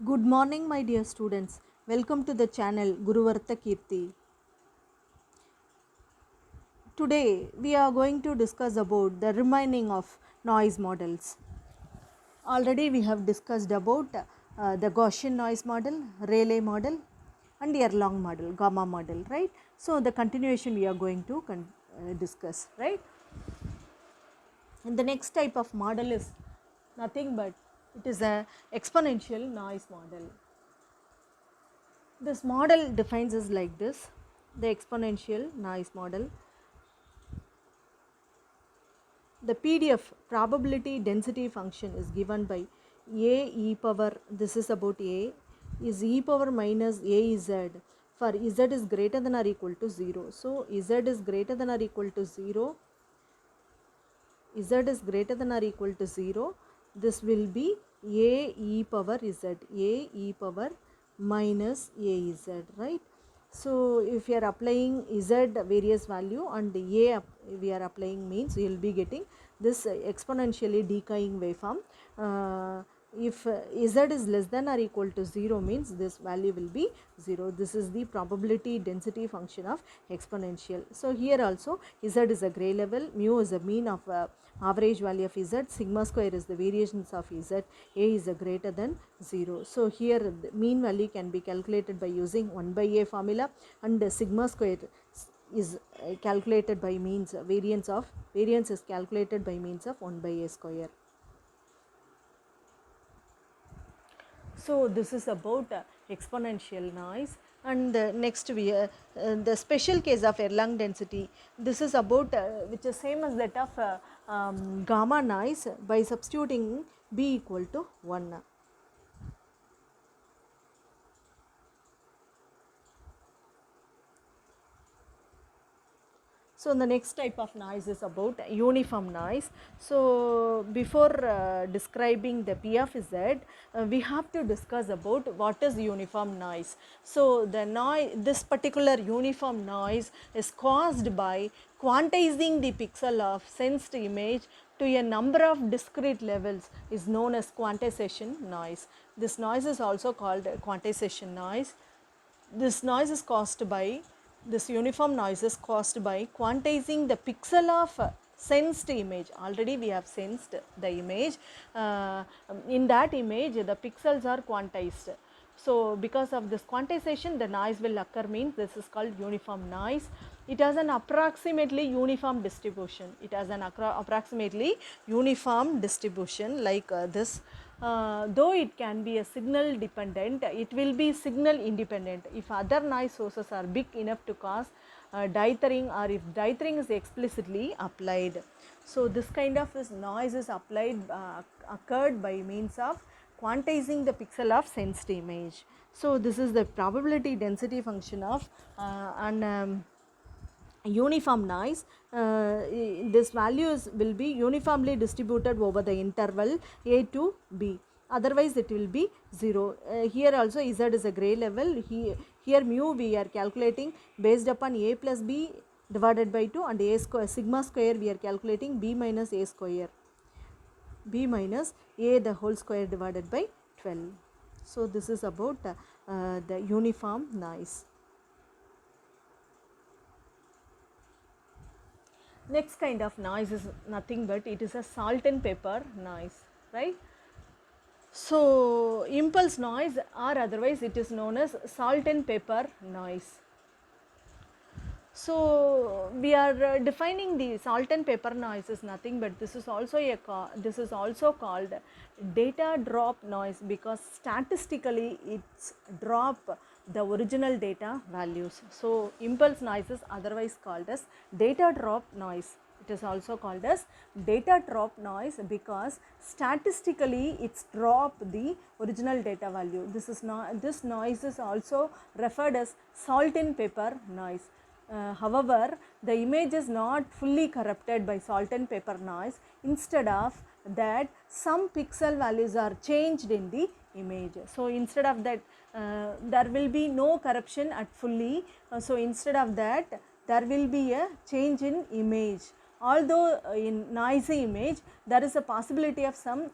Good morning, my dear students. Welcome to the channel Guruvartha Kirti. Today we are going to discuss about the remaining of noise models. Already we have discussed about the Gaussian noise model, Rayleigh model and Erlang model, Gamma model, right? So the continuation we are going to discuss, right? And the next type of model is nothing but it is a exponential noise model. This model defines as like this: the exponential noise model. The PDF probability density function is given by a e power, this is about a, is e power minus a z for z is greater than or equal to 0. So z is greater than or equal to 0, z is greater than or equal to 0, this will be a e power z, a e power minus a z, right? So if you are applying z various value and a we are applying, means you will be getting this exponentially decaying waveform. If z is less than or equal to 0 means this value will be 0. This is the probability density function of exponential. So here also z is a gray level, mu is a mean of average value of z, sigma square is the variations of z, a is a greater than 0. So here the mean value can be calculated by using 1 by a formula, and sigma square is calculated by means variance is calculated by means of 1 by a square. So this is about exponential noise. And next we the special case of Erlang density, this is about which is same as that of gamma noise by substituting b equal to 1. So the next type of noise is about uniform noise. So before describing the P of Z, we have to discuss about what is uniform noise. So the noise, this particular uniform noise is caused by quantizing the pixel of sensed image to a number of discrete levels is known as quantization noise. This noise is also called quantization noise. This noise is caused by, this uniform noise is caused by quantizing the pixel of sensed image. Already we have sensed the image. In that image the pixels are quantized. So because of this quantization the noise will occur, means this is called uniform noise. It has an approximately uniform distribution. It has an approximately uniform distribution like this. Though it can be a signal dependent, it will be signal independent if other noise sources are big enough to cause dithering, or if dithering is explicitly applied. So this kind of noise is applied occurred by means of quantizing the pixel of sensed image. So this is the probability density function of uniform noise. This values will be uniformly distributed over the interval a to b, otherwise it will be 0. Here also z is a gray level. Here mu we are calculating based upon a plus b divided by 2, and a square, sigma square we are calculating b minus a square, b minus a the whole square divided by 12. So this is about the uniform noise. Next kind of noise is nothing but it is a salt and pepper noise, right? So impulse noise, or otherwise it is known as salt and pepper noise. So we are defining the salt and pepper noise is nothing but this is also called data drop noise, because statistically it's drop the original data values. So impulse noise is otherwise called as data drop noise. It is also called as data drop noise because statistically it's drop the original data value. This noise is also referred as salt and pepper noise. However, the image is not fully corrupted by salt and pepper noise. Instead of that, some pixel values are changed in the image. So instead of that, there will be no corruption at fully. So instead of that, there will be a change in image. Although in noisy image there is a possibility of some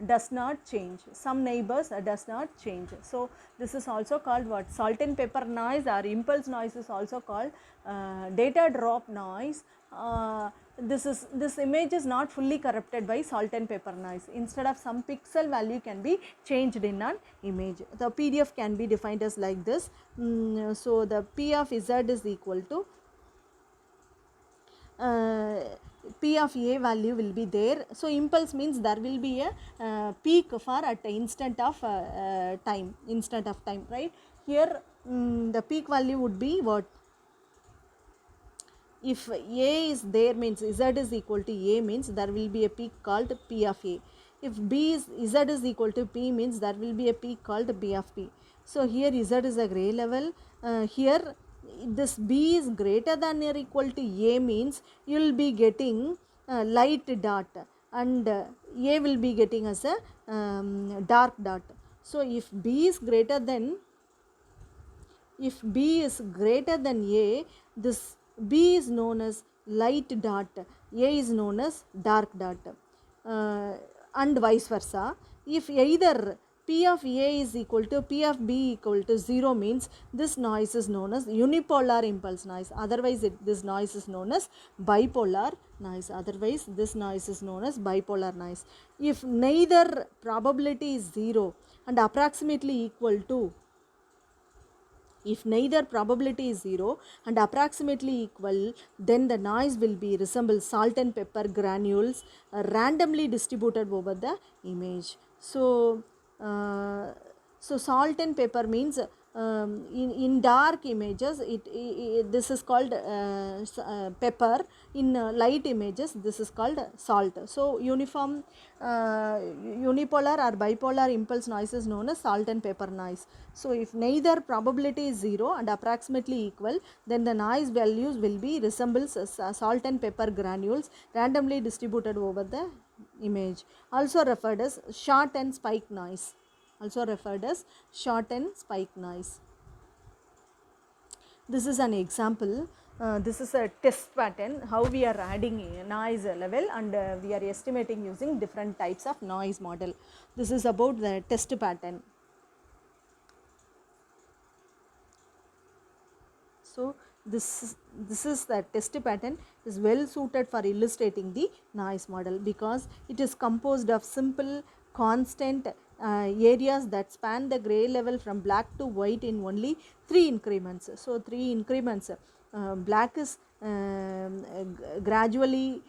does not change, some neighbors does not change. So this is also called what, salt and pepper noise, or impulse noise is also called data drop noise. This image is not fully corrupted by salt and pepper noise. Instead of some pixel value can be changed in an image. The PDF can be defined as like this. So the P of Z is equal to P of A value will be there. So impulse means there will be a peak for at the instant of time, right? Here the peak value would be what? If A is there means Z is equal to A means there will be a peak called P of A. If Z is equal to P means there will be a peak called B of P. So here Z is a gray level. Here this B is greater than or equal to A means you will be getting light dot, and A will be getting as a dark dot. So if B is greater than, if B is greater than A, this B is known as light dot, A is known as dark dot, and vice versa. If either P of A is equal to P of B equal to 0 means this noise is known as unipolar impulse noise. Otherwise this noise is known as bipolar noise. Otherwise this noise is known as bipolar noise. If neither probability is 0 and approximately equal to, if neither probability is 0 and approximately equal, then the noise will be resemble salt and pepper granules randomly distributed over the image. So salt and pepper means in dark images this is called pepper. In light images this is called salt. So unipolar or bipolar impulse noise is known as salt and pepper noise. So if neither probability is 0 and approximately equal, then the noise values will be resembles salt and pepper granules randomly distributed over the image, also referred as short and spike noise. Also referred as short and spike noise. This is an example. This is a test pattern how we are adding a noise level, and we are estimating using different types of noise model. This is about the test pattern. So this is the test pattern is well suited for illustrating the noise model because it is composed of simple constant areas that span the gray level from black to white in only 3 increments. So 3 increments. Black is gradually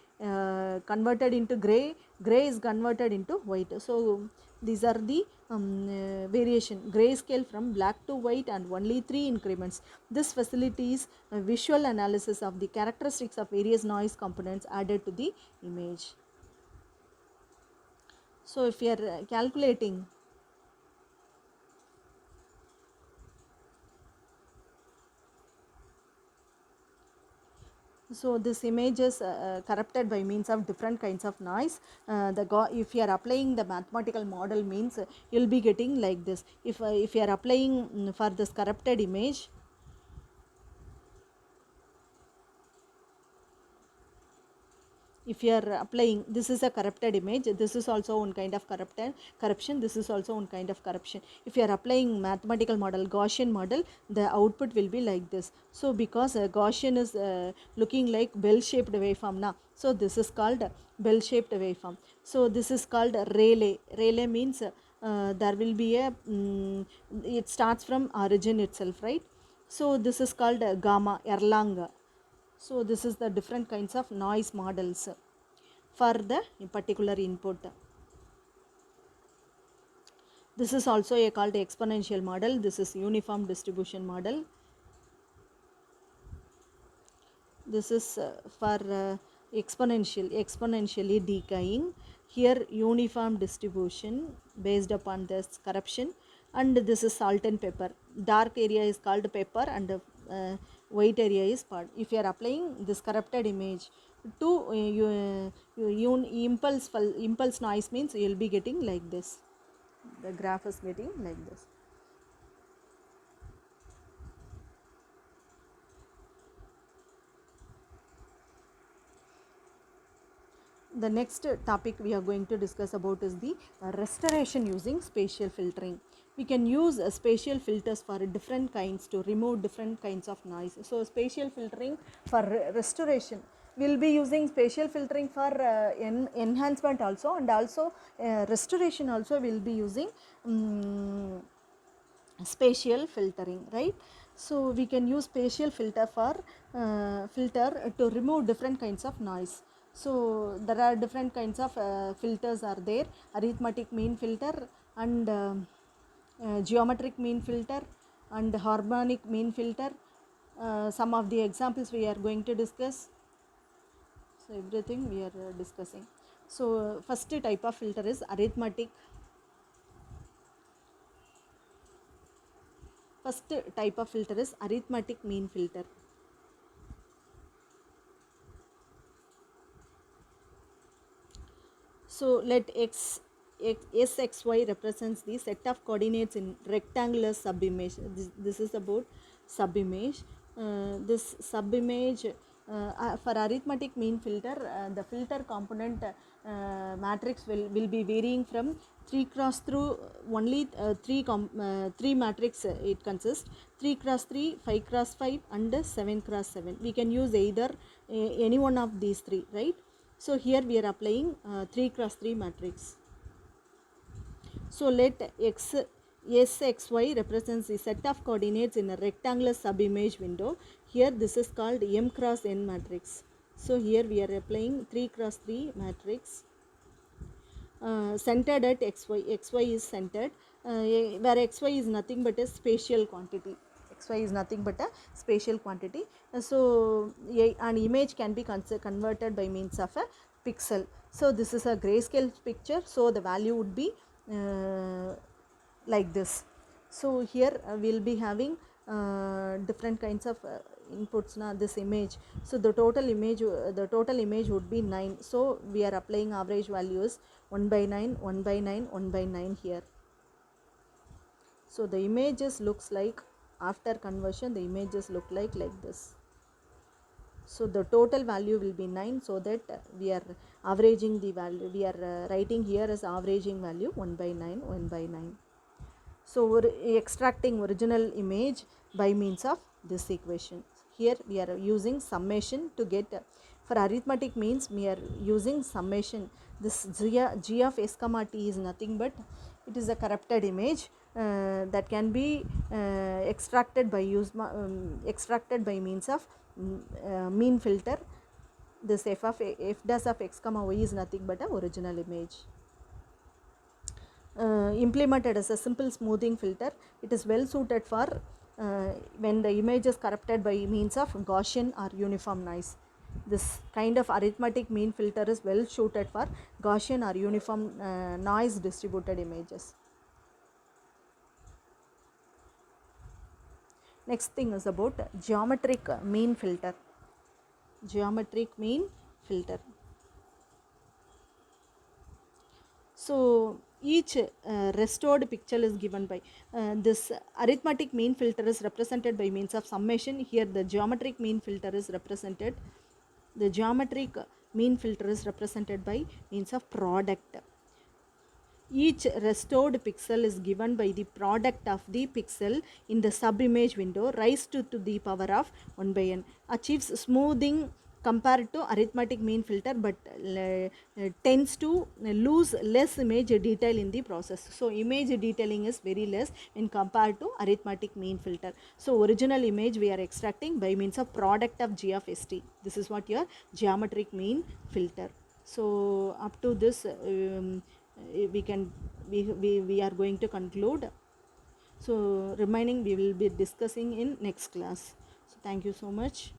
converted into gray, gray is converted into white. So these are the variation, grayscale from black to white and only 3 increments. This facilitates visual analysis of the characteristics of various noise components added to the image. So if you are calculating, so this image is corrupted by means of different kinds of noise. If you are applying the mathematical model means you will be getting like this. If you are applying for this corrupted image, if you are applying, this is a corrupted image, this is also one kind of corruption, this is also one kind of corruption. If you are applying mathematical model, Gaussian model, the output will be like this. So because Gaussian is looking like bell shaped waveform now, so this is called bell shaped waveform. So this is called Rayleigh means there will be a it starts from origin itself, right? So this is called gamma, Erlang. So this is the different kinds of noise models for the particular input. This is also called exponential model. This is uniform distribution model. This is for exponentially decaying. Here uniform distribution based upon this corruption, and this is salt and pepper. Dark area is called pepper and white area is part. If you are applying this corrupted image to impulse noise means you will be getting like this. The graph is getting like this. The next topic we are going to discuss about is the restoration using spatial filtering. We can use spatial filters for different kinds to remove different kinds of noise. So spatial filtering for restoration, we'll be using spatial filtering for enhancement also, and also restoration also we'll be using spatial filtering, right? So we can use spatial filter for filter to remove different kinds of noise. So there are different kinds of filters are there: arithmetic mean filter, and geometric mean filter, and harmonic mean filter. Some of the examples we are going to discuss. So everything we are discussing. So first type of filter is arithmetic. First type of filter is arithmetic mean filter. So let Sxy represents the set of coordinates in rectangular subimage. This is about subimage. This subimage for arithmetic mean filter, the filter component matrix will be varying from 3 cross through only 3 matrix it consists: 3 cross 3, 5 cross 5, and 7 cross 7. We can use either any one of these three, right? So here we are applying 3 cross 3 matrix. So let Sxy represents the set of coordinates in a rectangular subimage window. Here this is called M cross N matrix. So here we are applying 3 cross 3 matrix. Centered at xy is centered, where xy is nothing but a spatial quantity. Xy is nothing but a spatial quantity. So an image can be converted by means of a pixel. So this is a grayscale picture, so the value would be like this. So here we'll be having different kinds of inputs na this image. So the total image would be 9. So we are applying average values 1 by 9, 1 by 9, 1 by 9 here. So the images looks like, after conversion the images look like this. So the total value will be 9, so that we are averaging the value. We are writing here as averaging value 1 by 9, 1 by 9. So we're extracting original image by means of this equation. Here we are using summation to get, for arithmetic means we are using summation. This g of s comma t is nothing but it is a corrupted image that can be extracted by means of mean filter. This f dash of x comma y is nothing but a original image. Implemented as a simple smoothing filter. It is well suited for when the image is corrupted by means of Gaussian or uniform noise. This kind of arithmetic mean filter is well suited for Gaussian or uniform noise distributed images. Next thing is about geometric mean filter. Geometric mean filter. So each restored pixel is given by this arithmetic mean filter is represented by means of summation. Here the geometric mean filter is represented. The geometric mean filter is represented by means of product. Each restored pixel is given by the product of the pixel in the subimage window raised to the power of 1 by n. Achieves smoothing compared to arithmetic mean filter, but tends to lose less image detail in the process. So image detailing is very less when compared to arithmetic mean filter. So original image we are extracting by means of product of g of st. This is what your geometric mean filter. So up to this we are going to conclude. So remaining we will be discussing in next class. So thank you so much.